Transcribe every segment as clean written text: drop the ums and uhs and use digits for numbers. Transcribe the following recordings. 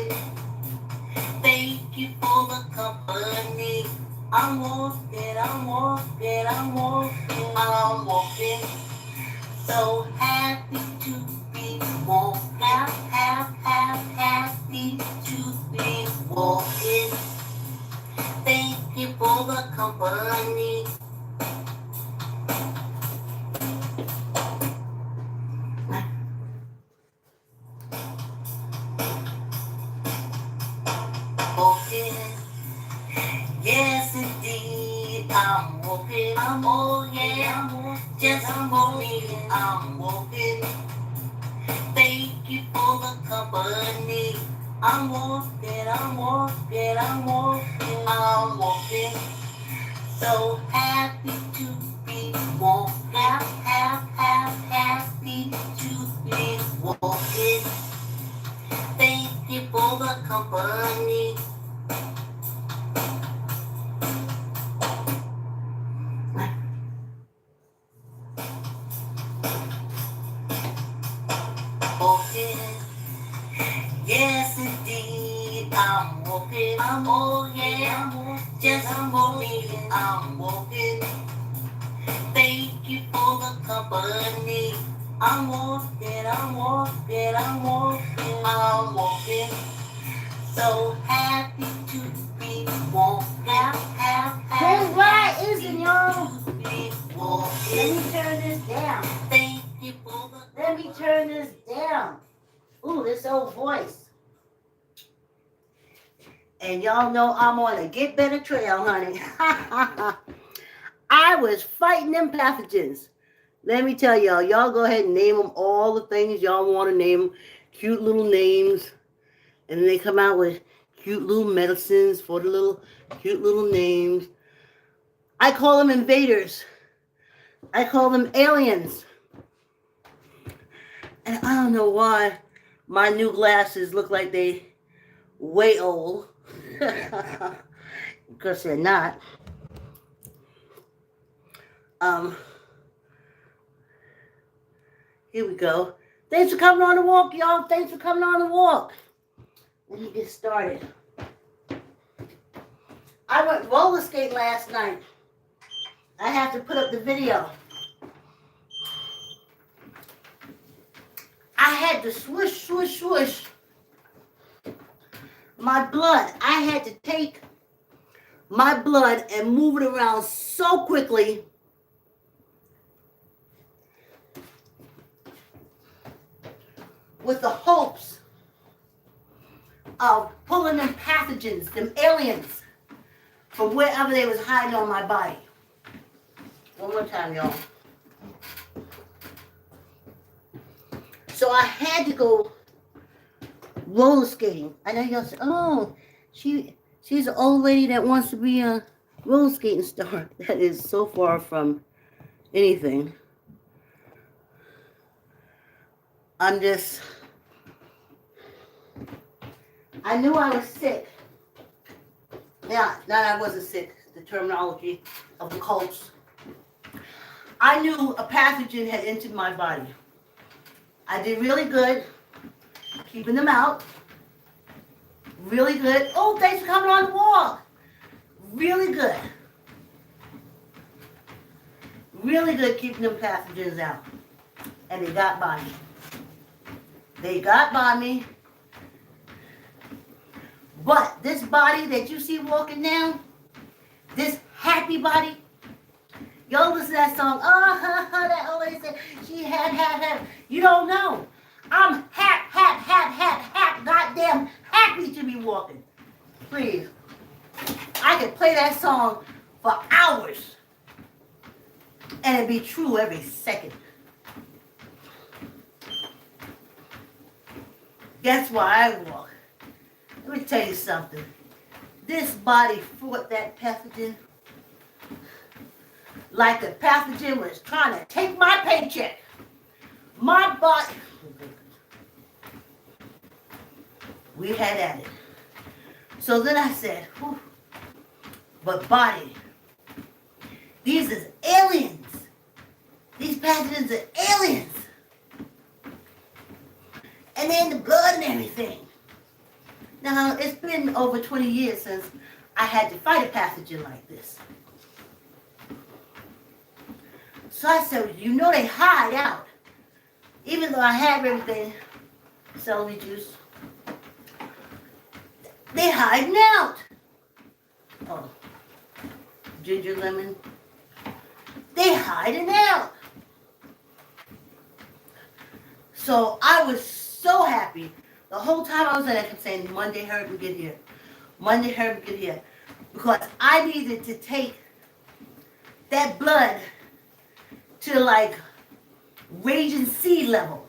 walking. Thank you for the company. I'm walking, I'm walking, I'm walking, I'm walking. So happy to be walking, happy to be walking. Thank you for the company. Walking, yes indeed, I'm walking. Oh yeah, I'm walking. Just I'm walking, I'm walking. Thank you for the company. I'm walking, I'm walking, I'm walking, I'm walking. So happy to be walking, happy to be walking. Thank you for the company. Walking, yes indeed, I'm walking. Oh yeah, I'm walking. Just I'm walking, I'm walking. Thank you for the company. I'm walking, I'm walking, I'm walking, I'm walking. So happy to be walking, Hey, why isn't y'all? to be Let walking. me turn this down. Thank you for the Let me turn this down. Ooh, this old voice. And y'all know I'm on a get better trail, honey. I was fighting them pathogens. Let me tell y'all go ahead and name them all the things y'all want to name them. Cute little names. And then they come out with cute little medicines for the little cute little names. I call them invaders. I call them aliens. And I don't know why my new glasses look like they way old. Because they're not. Here we go. Thanks for coming on the walk, y'all. Thanks for coming on the walk. Let me get started. I went roller skating last night. I have to put up the video. I had to swoosh, swoosh, swoosh my blood. I had to take my blood and move it around so quickly. With the hopes of pulling them pathogens, them aliens, from wherever they was hiding on my body. One more time, y'all. So I had to go roller skating. I know y'all say, oh, she's an old lady that wants to be a roller skating star. That is so far from anything. I knew I was sick. Yeah, not I wasn't sick, the terminology of the cults. I knew a pathogen had entered my body. I did really good keeping them out. Really good. Oh, thanks for coming on the walk. Really good. Really good keeping them pathogens out. And they got by me. They got by me. But this body that you see walking now, this happy body, y'all listen to that song, that old lady said, she had. You don't know. I'm goddamn happy to be walking. Please. I could play that song for hours. And it'd be true every second. That's why I walk. Let me tell you something. This body fought that pathogen like the pathogen was trying to take my paycheck. My body. We had at it. So then I said, whew, but body, these is aliens. These pathogens are aliens. And they're in the blood and everything. Now, it's been over 20 years since I had to fight a pathogen like this. So I said, you know they hide out. Even though I have everything, celery juice, they hiding out. Oh, ginger lemon, they hiding out. So I was so happy. The whole time I was there, I kept saying, Monday, Herb, we get here. Monday, Herb, get here. Because I needed to take that blood to like raging sea level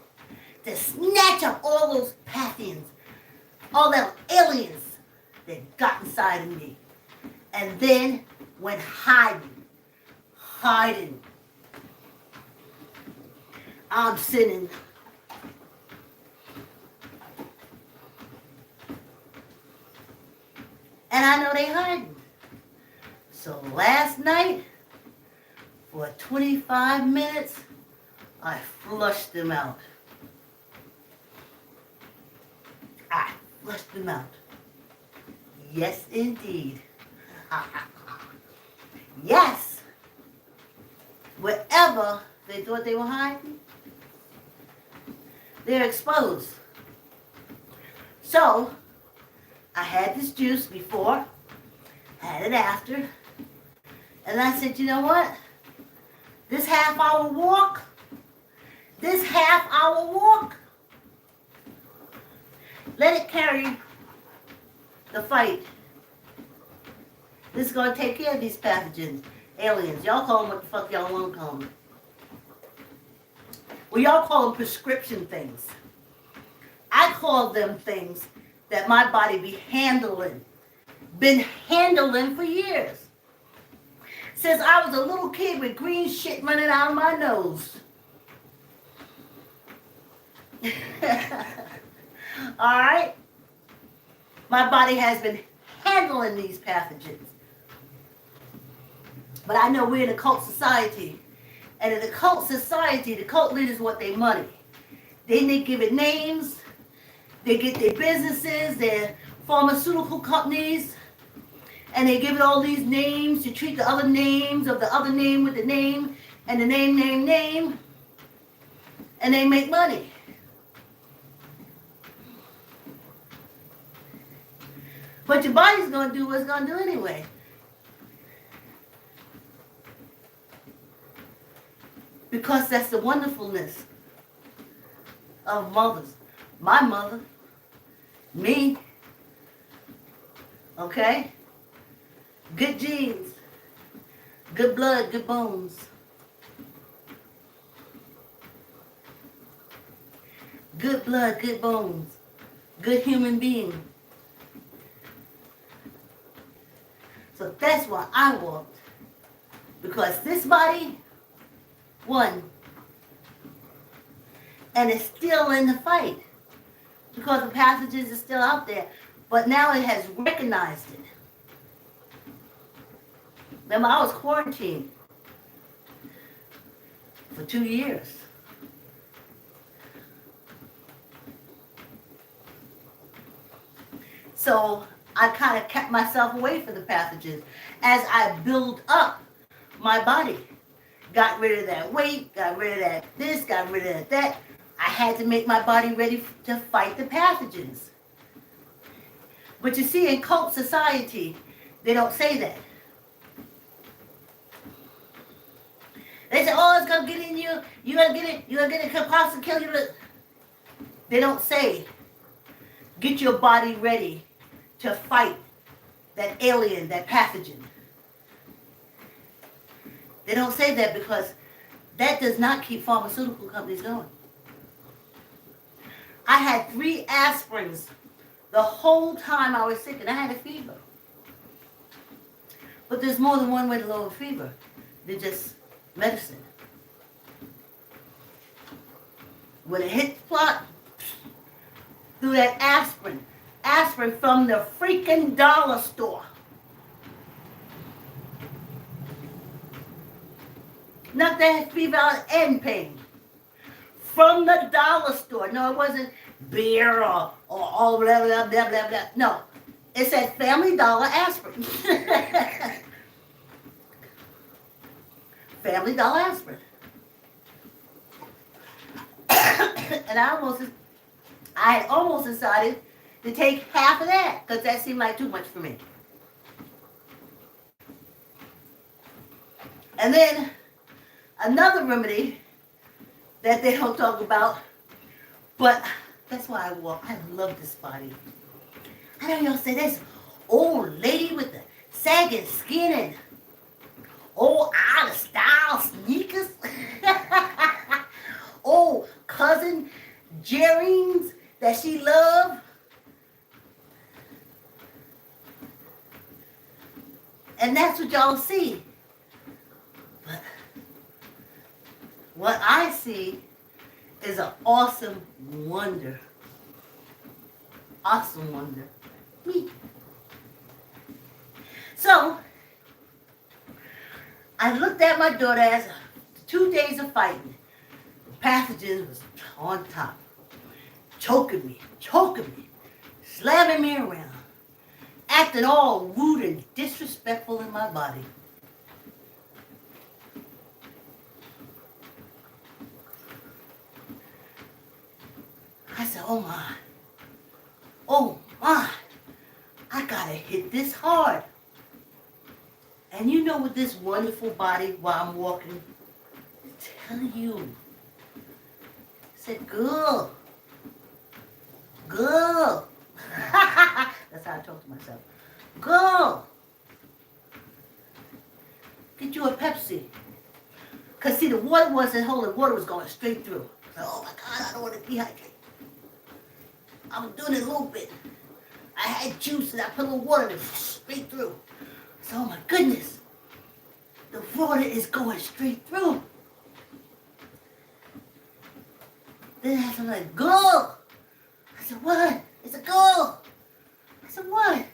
to snatch up all those pathogens, all those aliens that got inside of me. And then went hiding. I'm sitting. And I know they hiding. So last night, for 25 minutes, I flushed them out. I flushed them out. Yes, indeed. Yes. Wherever they thought they were hiding, they're exposed. So, I had this juice before, had it after, and I said, you know what? This half-hour walk, let it carry the fight. This is going to take care of these pathogens, aliens. Y'all call them what the fuck y'all want to call them. Well, y'all call them prescription things. I call them things that my body been handling for years. Since I was a little kid with green shit running out of my nose. All right? My body has been handling these pathogens. But I know we're in a cult society. And in the cult society, the cult leaders want their money. They give it names. They get their businesses, their pharmaceutical companies, and they give it all these names to treat the other names of the other name with the name, and the name, and they make money. But your body's going to do what it's going to do anyway. Because that's the wonderfulness of mothers. My mother, me, okay? Good genes, good blood, good bones. Good blood, good bones, good human being. So that's why I walked. Because this body won. And it's still in the fight. Because the pathogens are still out there. But now it has recognized it. Remember, I was quarantined for 2 years. So I kind of kept myself away from the pathogens as I build up my body. Got rid of that weight, got rid of that this, got rid of that. I had to make my body ready to fight the pathogens. But you see, in cult society, they don't say that. They say, oh, it's going to get in you. You're going to get it. You're going to get it. It could possibly kill you. They don't say, get your body ready to fight that alien, that pathogen. They don't say that because that does not keep pharmaceutical companies going. I had 3 aspirins the whole time I was sick, and I had a fever. But there's more than one way to lower fever than just medicine. When it hits the plot, do that aspirin. Aspirin from the freaking dollar store. Knock that fever out and pain. From the dollar store. No, it wasn't beer or or all blah, blah, blah, blah, blah. No. It said Family Dollar aspirin. Family Dollar aspirin. And I had almost decided to take half of that because that seemed like too much for me. And then another remedy that they don't talk about, but that's why I love this body. I know y'all say this old lady with the sagging skin and old out of style sneakers. Old cousin Jerry's that she loved. And that's what y'all see. But what I see is an awesome wonder. Awesome wonder. Me. So, I looked at my daughter as 2 days of fighting. The pathogen was on top. Choking me, slamming me around. Acting all rude and disrespectful in my body. I said, oh my, I gotta hit this hard. And you know what this wonderful body while I'm walking, I tell you, I said, girl. That's how I talk to myself. Girl, get you a Pepsi. Because see, the water wasn't holding, water was going straight through. So, oh my God, I don't want to dehydrate. I was doing it a little bit. I had juice and I put a little water in it straight through. So, oh my goodness, the water is going straight through. Then I'm like, girl. I said, what? It's a girl. I said, what?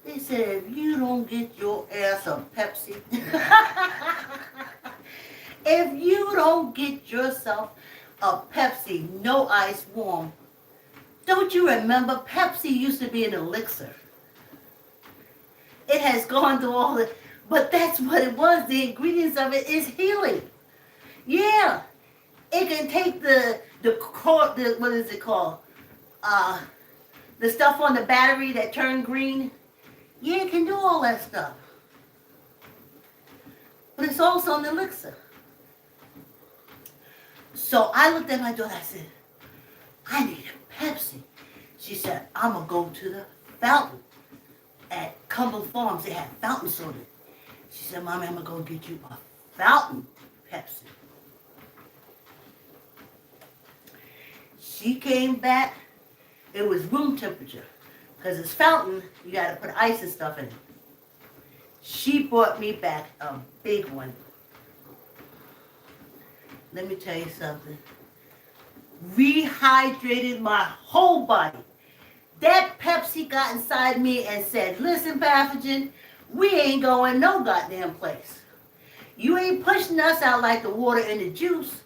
They said, if you don't get your ass a Pepsi, if you don't get yourself a Pepsi, no ice warm, don't you remember Pepsi used to be an elixir? It has gone through all the, but that's what it was. The ingredients of it is healing. Yeah, it can take the what is it called? The stuff on the battery that turned green. Yeah, it can do all that stuff. But it's also an elixir. So I looked at my daughter, I said, I need a Pepsi. She said, I'm going to go to the fountain at Cumberland Farms. They had fountain soda. She said, Mommy, I'm going to go get you a fountain Pepsi. She came back. It was room temperature. Because it's fountain, you got to put ice and stuff in it. She brought me back a big one. Let me tell you something. Rehydrated my whole body. That Pepsi got inside me and said, listen, pathogen, we ain't going no goddamn place. You ain't pushing us out like the water in the juice.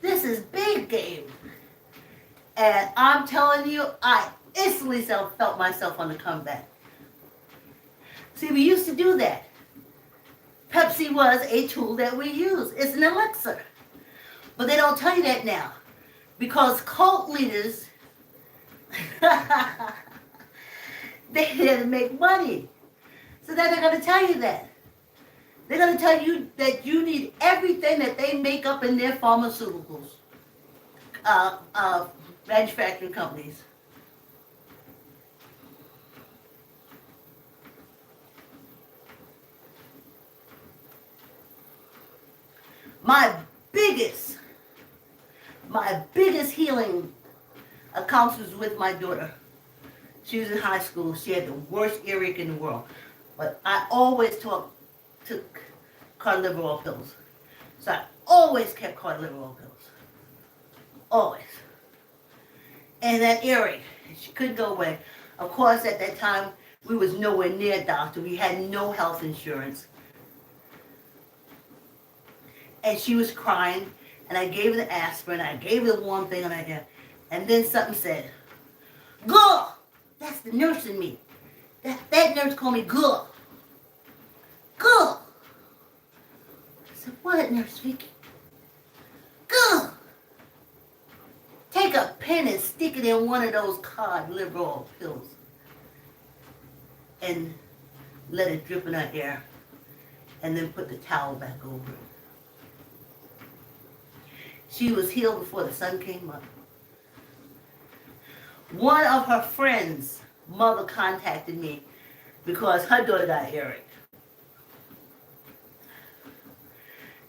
This is big game. And I'm telling you, I instantly felt myself on the comeback. See, we used to do that. Pepsi was a tool that we use. It's an elixir. But they don't tell you that now. Because cult leaders, they had to make money. So they're not going to tell you that. They're going to tell you that you need everything that they make up in their pharmaceuticals. Manufacturing companies. My biggest healing accounts was with my daughter. She was in high school. She had the worst earache in the world. But I always took cardiolipin pills. So I always kept cardiolipin pills. Always. And that earache, she couldn't go away. Of course, at that time, we was nowhere near a doctor. We had no health insurance. And she was crying, and I gave her the aspirin, I gave her the warm thing on her hair. And then something said, Girl! That's the nurse in me. That nurse called me girl. Girl! I said, what, Nurse Vicky? Girl! Take a pen and stick it in one of those cod liver oil pills and let it drip in her ear, and then put the towel back over it. She was healed before the sun came up. One of her friends' mother contacted me because her daughter got earache.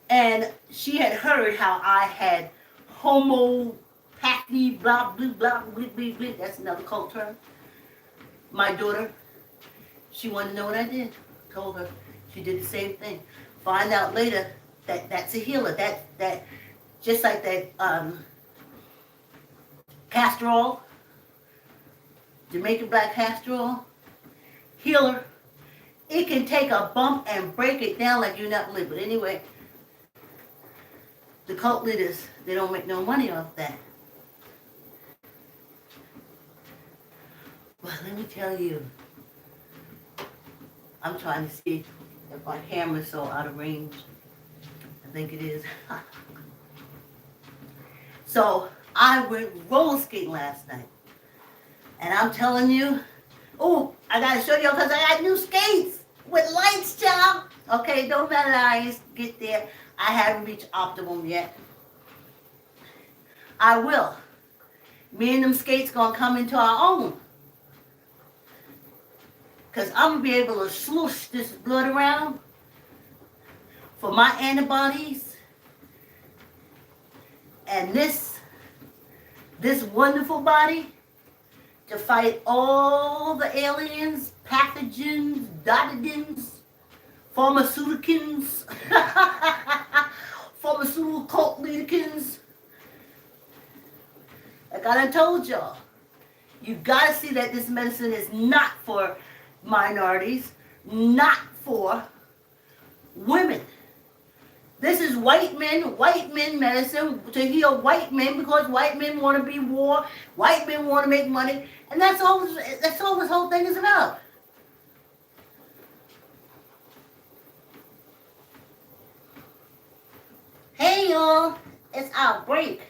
And she had heard how I had homeopathy, blah, blah, blah, blah, blah, blah. That's another cult term. My daughter, she wanted to know what I did. Told her. She did the same thing. Find out later that that's a healer. That just like that castor oil, Jamaican black castor oil, healer. It can take a bump and break it down like you're not believe. But anyway, the cult leaders, they don't make no money off that. But let me tell you, I'm trying to see if my camera's so out of range. I think it is. So I went roller skating last night. And I'm telling you, oh, I gotta show you because I got new skates with lights, child. Okay, don't matter that I ain't get there. I haven't reached optimum yet. I will. Me and them skates gonna come into our own. Because I'm going to be able to swoosh this blood around for my antibodies. And this wonderful body to fight all the aliens, pathogens, dotidins, pharmaceuticals, pharmaceutical cult leaderkins. Like I done told y'all, you got to see that this medicine is not for minorities, not for women. This is white men medicine to heal white men because white men want to be war, white men want to make money, and that's all this whole thing is about. Hey y'all, it's our break.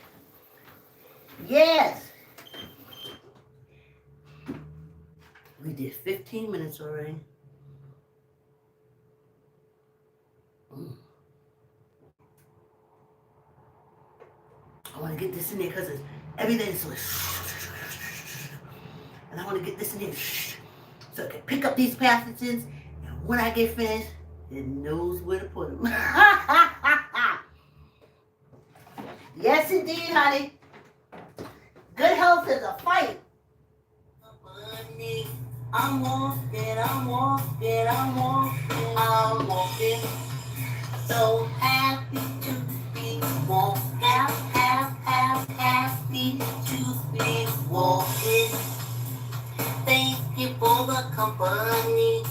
Yes. We did 15 minutes already. I want to get this in there because everything's so... And I want to get this in there so I can pick up these pathogens, and when I get finished, it knows where to put them. Yes, indeed, honey. Good health is a fight. I'm walking. So happy to be walking. Happy to be walking. Thank you for the company.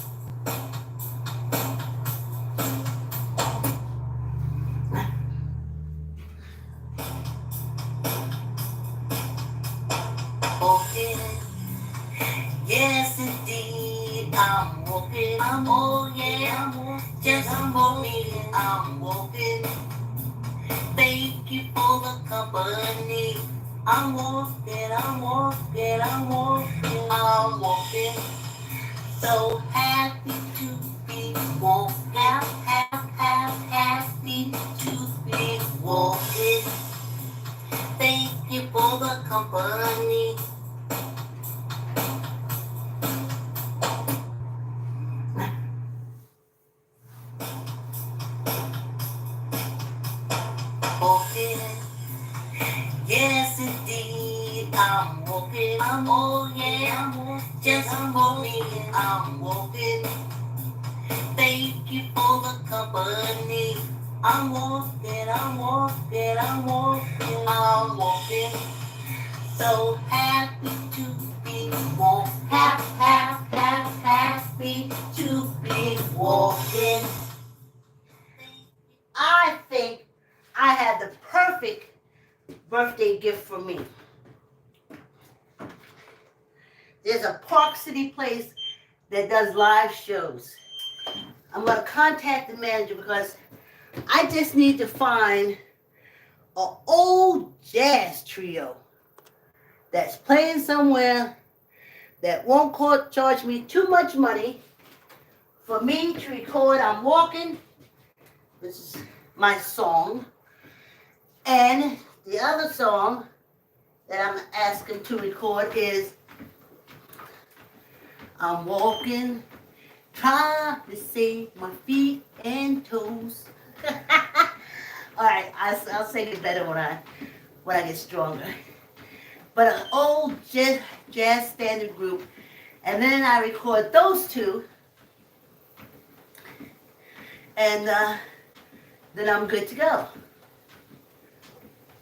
Walking. Yes, indeed, I'm walking. I'm walking. I'm walking. Thank you for the company. I'm walking. So happy to be walking. Happy to be walking. Thank you for the company. Walking. Yes, indeed, I'm walking. I'm walking. Thank you for the company. I'm walking. So happy to be walking. Happy to be walking. I think I had the perfect birthday gift for me. Park City place that does live shows. I'm going to contact the manager because I just need to find an old jazz trio that's playing somewhere that won't charge me too much money for me to record. I'm Walking, this is my song, and the other song that I'm asking to record is I'm walking, trying to save my feet and toes. All right, I'll sing it better when I get stronger. But an old jazz standard group, and then I record those two, and then I'm good to go.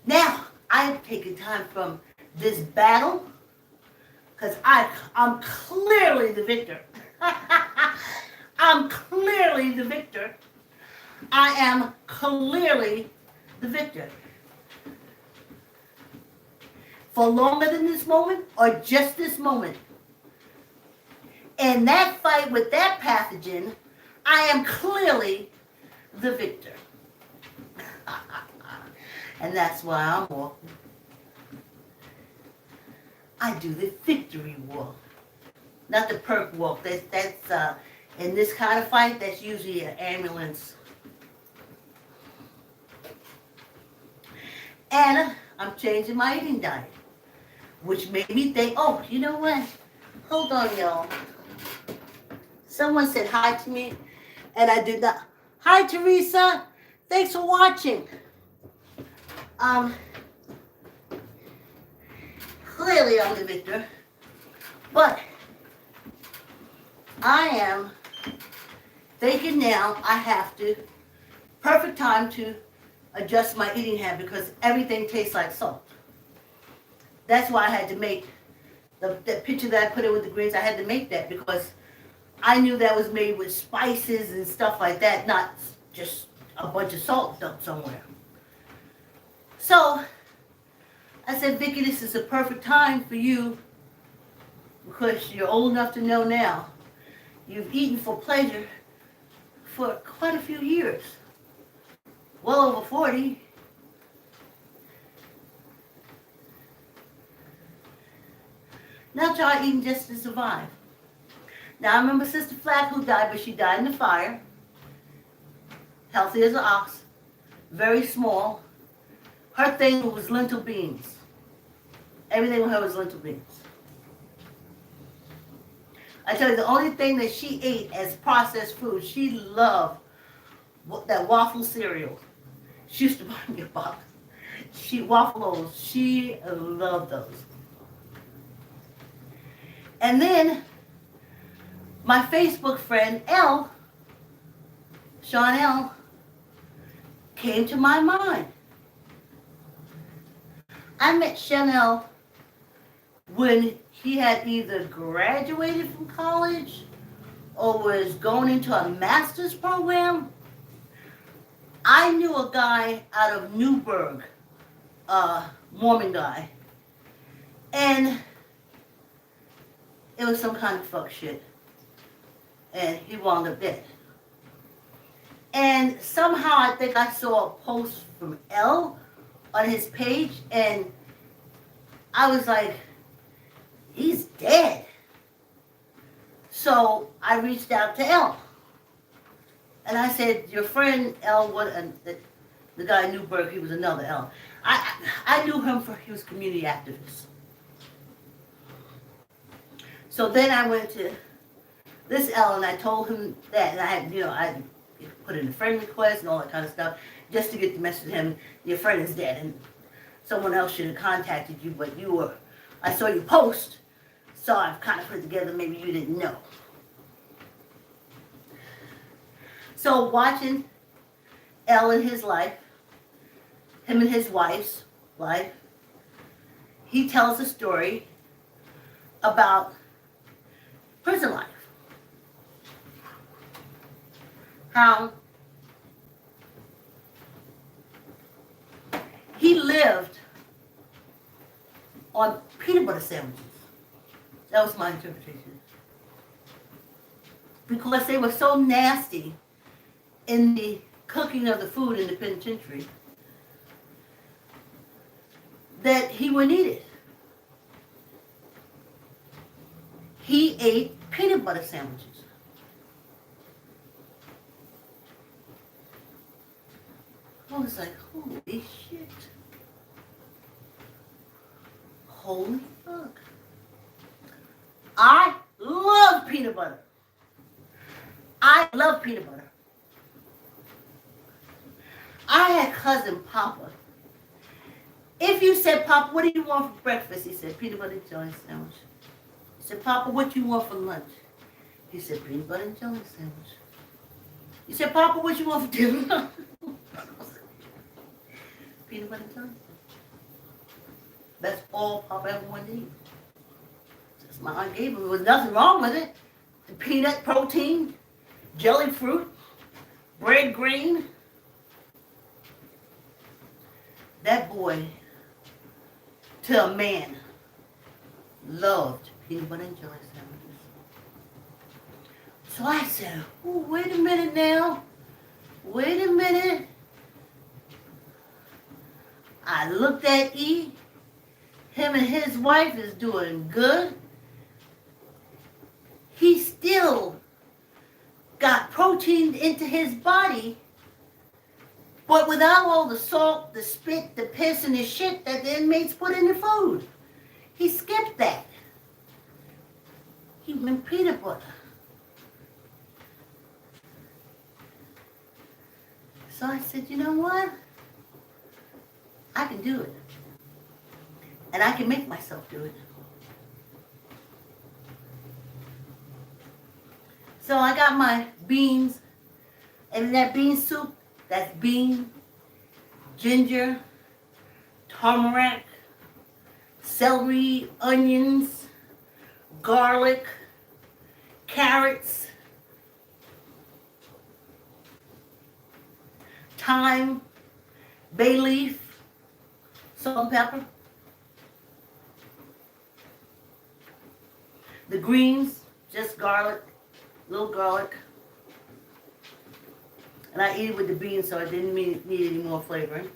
Now, I've taken time from this battle because I'm clearly the victor. I'm clearly the victor. I am clearly the victor. For longer than this moment or just this moment. In that fight with that pathogen, I am clearly the victor. And that's why I'm walking. I do the victory walk. Not the perk walk. That's in this kind of fight, that's usually an ambulance. And I'm changing my eating diet, which made me think, oh, you know what? Hold on, y'all. Someone said hi to me, and I did not. Hi, Teresa. Thanks for watching. Clearly I'm the victor, but I am thinking now I have to, perfect time to adjust my eating habit because everything tastes like salt. That's why I had to make the picture that I put in with the greens. I had to make that because I knew that was made with spices and stuff like that, not just a bunch of salt dumped somewhere. So I said, Vicki, this is a perfect time for you because you're old enough to know now. You've eaten for pleasure for quite a few years. Well over 40. Now try eating just to survive. Now I remember Sister Flack who died, but she died in the fire. Healthy as an ox. Very small. Her thing was lentil beans. Everything with her was lentil beans. I tell you, the only thing that she ate as processed food, she loved that waffle cereal. She used to buy me a box. Waffles, she loved those. And then my Facebook friend, Sean L, came to my mind. I met Chanel when he had either graduated from college or was going into a master's program. I knew a guy out of Newburgh, Mormon guy, and it was some kind of fuck shit, and he wound up dead. And somehow I think I saw a post from L on his page, and I was like, he's dead. So I reached out to L. And I said, your friend L, the guy in Newburgh, he was another L. I knew him he was a community activist. So then I went to this L and I told him that, and I put in a friend request and all that kind of stuff, just to get the message to him, your friend is dead, and someone else should have contacted you, but I saw you post, so I've kind of put it together, maybe you didn't know. So watching L in his life, him and his wife's life, he tells a story about prison life. How he lived on peanut butter sandwiches. That was my interpretation. Because they were so nasty in the cooking of the food in the penitentiary that he wouldn't eat it. He ate peanut butter sandwiches. I was like, holy shit. Holy fuck. I love peanut butter. I love peanut butter. I had cousin Papa. If you said, Papa, what do you want for breakfast? He said, peanut butter and jelly sandwich. I said, Papa, what do you want for lunch? He said, peanut butter and jelly sandwich. He said, Papa, what you want for dinner? Peanut butter and jelly sandwich. That's all Papa ever wanted to eat. That's my aunt gave him. There was nothing wrong with it. The peanut protein, jelly fruit, bread green. That boy, to a man, loved peanut butter and jelly sandwiches. So I said, oh, wait a minute now. Wait a minute. I looked at E. Him and his wife is doing good. He still got protein into his body, but without all the salt, the spit, the piss, and the shit that the inmates put in the food. He skipped that. He went peanut butter. So I said, you know what? I can do it. And I can make myself do it. So I got my beans, and in that bean soup, that's bean, ginger, turmeric, celery, onions, garlic, carrots, thyme, bay leaf, salt and pepper. The greens, just garlic, little garlic. And I eat it with the beans, so I didn't need any more flavoring.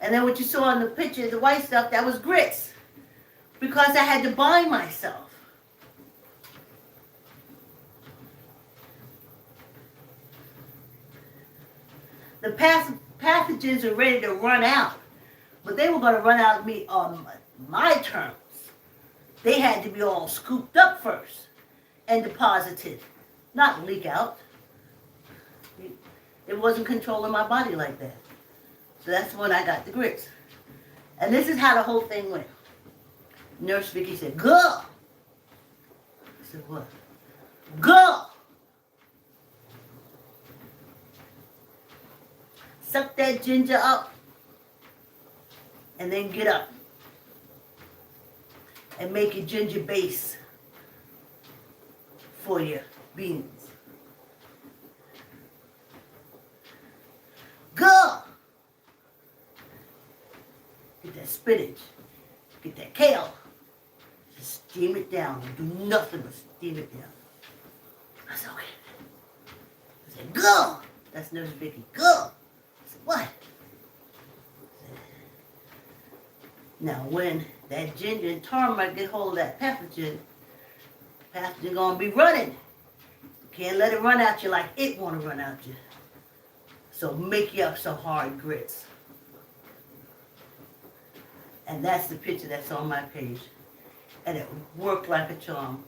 And then what you saw in the picture, the white stuff, that was grits. Because I had to bind myself. The pathogens are ready to run out. But they were going to run out of me on my terms. They had to be all scooped up first and deposited, not leak out. It wasn't controlling my body like that. So that's when I got the grits. And this is how the whole thing went. Nurse Vicky said, go! I said, what? Go! Suck that ginger up and then get up. And make a ginger base for your beans. Go! Get that spinach. Get that kale. Just steam it down. Do nothing but steam it down. I said, okay. I said, go! That's Nurse Vicky. Go! I said, what? Now when that ginger and turmeric get hold of that pathogen gonna be running. You can't let it run out you like it wanna run out you. So make you up some hard grits. And that's the picture that's on my page. And it worked like a charm.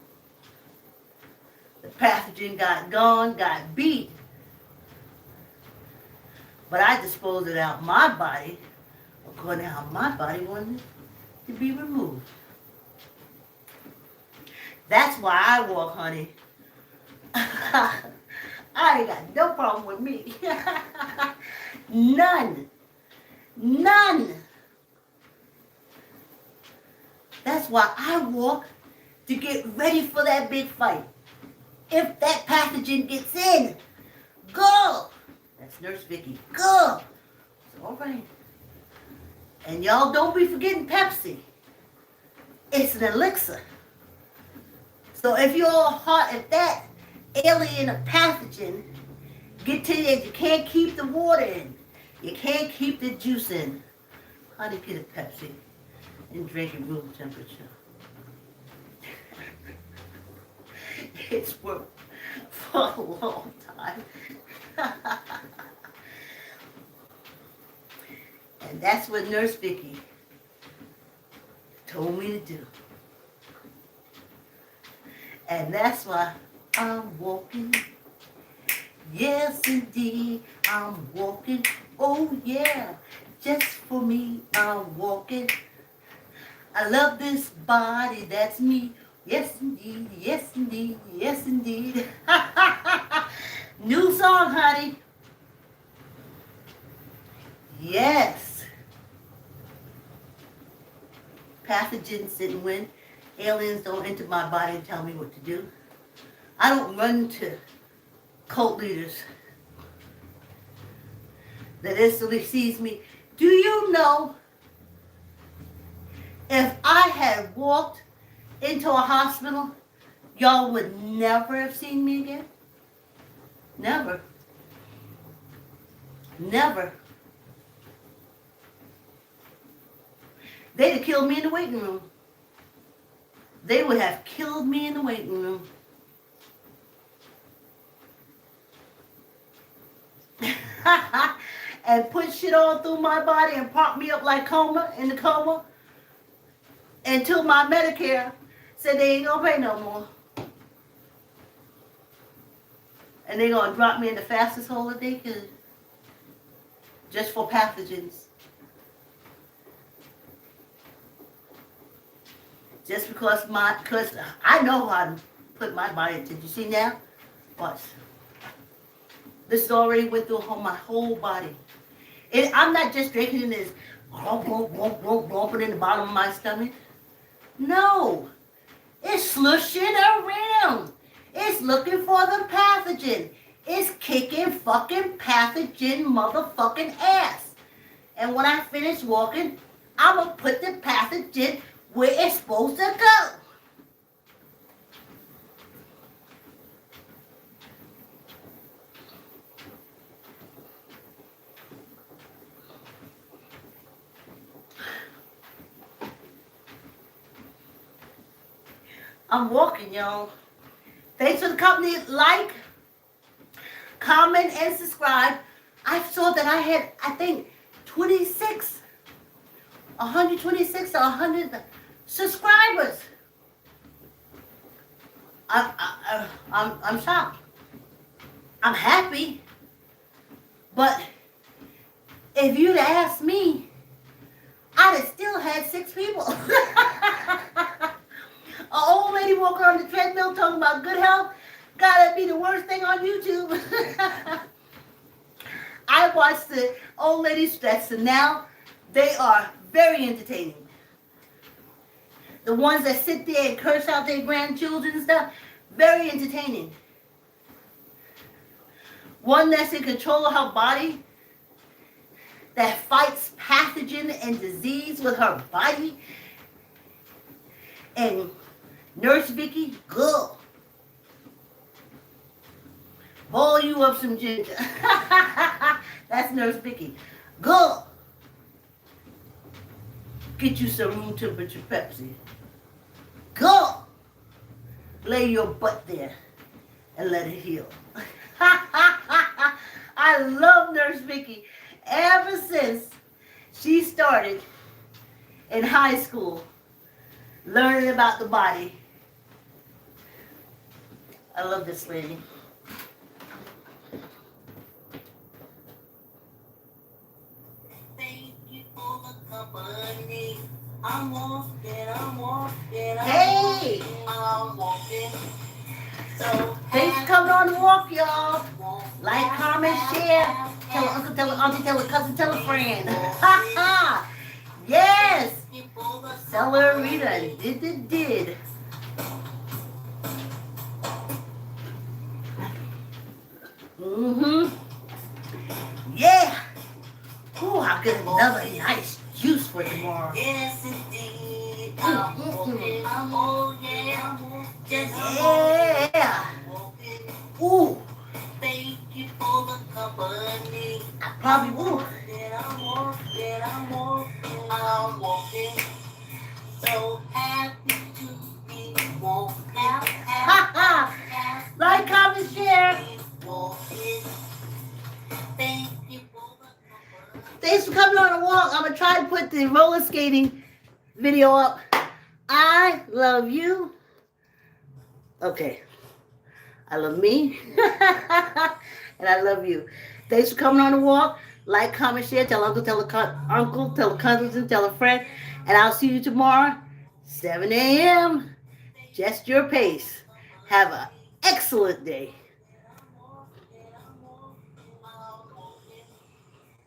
The pathogen got gone, got beat. But I disposed it out my body according to how my body wanted to be removed. That's why I walk, honey. I ain't got no problem with me. None. None. That's why I walk to get ready for that big fight. If that pathogen gets in, go. That's Nurse Vicky. Go. It's all right. And y'all don't be forgetting Pepsi. It's an elixir. So if if that alien or pathogen get to you that you can't keep the water in, you can't keep the juice in, honey, get a Pepsi and drink at room temperature. It's worked for a long time. And that's what Nurse Vicky told me to do. And that's why I'm walking. Yes, indeed, I'm walking. Oh, yeah, just for me, I'm walking. I love this body, that's me. Yes, indeed, yes, indeed, yes, indeed. New song, honey. Yes. Pathogens didn't win. Aliens don't enter my body and tell me what to do. I don't run to cult leaders that instantly sees me. Do you know if I had walked into a hospital, y'all would never have seen me again? Never. Never. They'd have killed me in the waiting room. They would have killed me in the waiting room. And put shit all through my body and prop me up like in the coma until my Medicare said they ain't gonna pay no more. And they gonna drop me in the fastest hole that they could. Just for pathogens. Just because I know how to put my body into. You see now? Watch. This already went through my whole body. I'm not just drinking in this bumping in the bottom of my stomach. No. It's slushing around. It's looking for the pathogen. It's kicking fucking pathogen motherfucking ass. And when I finish walking, I'm going to put the pathogen where it's supposed to go. I'm walking, y'all. Thanks for the company. Like, comment, and subscribe. I saw that I had, I think, 126 or 100 subscribers. I'm shocked. I'm happy. But if you'd asked me, I'd have still had 6 people. An old lady walking on the treadmill talking about good health gotta be the worst thing on YouTube. I watched the old ladies stress, and now they are very entertaining. The ones that sit there and curse out their grandchildren and stuff, very entertaining. One that's in control of her body, that fights pathogen and disease with her body. And Nurse Vicky, girl, boil you up some ginger. That's Nurse Vicky. Girl, get you some room temperature Pepsi. Girl, lay your butt there and let it heal. I love Nurse Vicky ever since she started in high school learning about the body. I love this lady. Thank you for the company. I'm walking. Hey! I'm walking. So Thanks for coming on the walk, y'all. Like, comment, share. Tell uncle, tell auntie, tell a cousin, tell a friend. Ha ha! Yes! Celerita did. Yeah! Ooh, I'll get another nice juice for tomorrow. Yes, indeed. I'm walking. Oh, yeah. Just Probably I'm will. walking, I'm walking, I'm walking, I'm walking. So happy to be walking. Ha ha! Like, comment, share. Walking. Thank you for the company. Thanks for coming on a walk. I'm gonna try to put the roller skating video up. I love you. Okay. I love me. And I love you. Thanks for coming on the walk. Like, comment, share. Tell uncle, tell a cousin, tell a friend. And I'll see you tomorrow, 7 a.m. Just your pace. Have an excellent day.